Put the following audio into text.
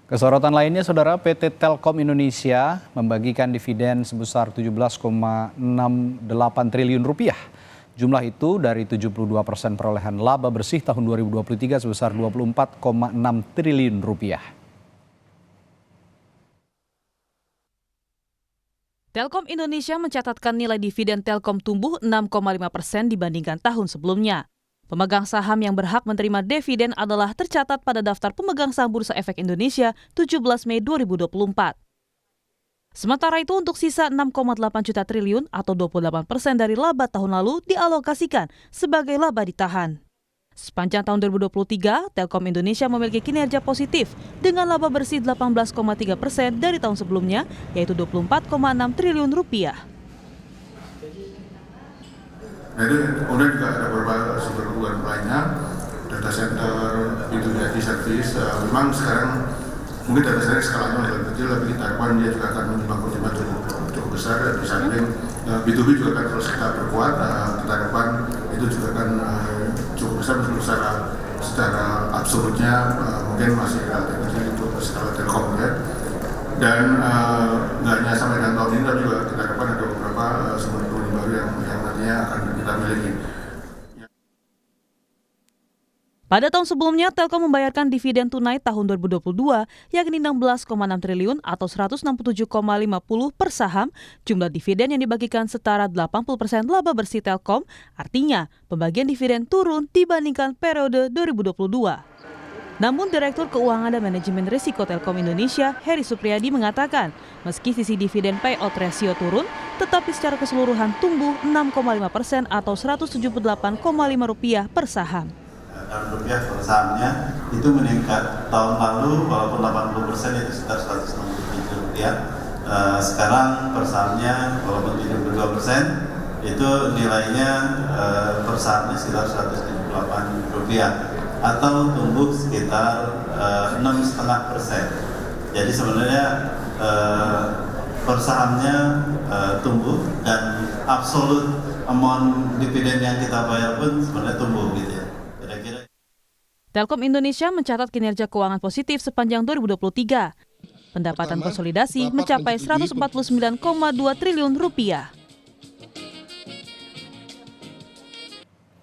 Kesorotan lainnya, Saudara, PT Telkom Indonesia membagikan dividen sebesar 17,68 triliun rupiah. Jumlah itu dari 72% perolehan laba bersih tahun 2023 sebesar 24,6 triliun rupiah. Telkom Indonesia mencatatkan nilai dividen Telkom tumbuh 6,5% dibandingkan tahun sebelumnya. Pemegang saham yang berhak menerima dividen adalah tercatat pada daftar pemegang saham Bursa Efek Indonesia 17 Mei 2024. Sementara itu untuk sisa 6,8 juta triliun atau 28% dari laba tahun lalu dialokasikan sebagai laba ditahan. Sepanjang tahun 2023, Telkom Indonesia memiliki kinerja positif dengan laba bersih 18,3% dari tahun sebelumnya, yaitu 24,6 triliun rupiah. Nah itu kemudian juga ada beberapa sumber kebutuhan lainnya, data center, B2B service. Memang sekarang mungkin data center skalanya lebih kecil, tapi kita harapkan dia juga akan menyumbang kontribusi cukup besar. Di samping B2B juga akan terus kita perkuat. Kita harapkan itu juga akan cukup besar secara absolutnya, mungkin masih relatif kecil untuk skala Telkom ya. Dan nggak hanya sampai dengan tahun ini, tapi juga kita harapkan ada beberapa sumber kebutuhan baru yang nantinya akan kita miliki. Pada tahun sebelumnya, Telkom membayarkan dividen tunai tahun 2022 yakni 16,6 triliun atau 167,50 per saham. Jumlah dividen yang dibagikan setara 80% laba bersih Telkom, artinya pembagian dividen turun dibandingkan periode 2022. Namun Direktur Keuangan dan Manajemen Risiko Telkom Indonesia, Heri Supriyadi mengatakan, meski sisi dividen payout ratio turun, tetapi secara keseluruhan tumbuh 6,5% atau Rp178,5 per saham. Rupiah per sahamnya itu meningkat tahun lalu walaupun 80% itu sekitar Rp167. Sekarang per sahamnya walaupun 72% itu nilainya per sahamnya sekitar Rp178 atau tumbuh sekitar 6,5%. Jadi sebenarnya per sahamnya tumbuh dan absolut amount dividen yang kita bayar pun sebenarnya tumbuh gitu ya. Telkom Indonesia mencatat kinerja keuangan positif sepanjang 2023. Pendapatan konsolidasi mencapai Rp149,2 triliun.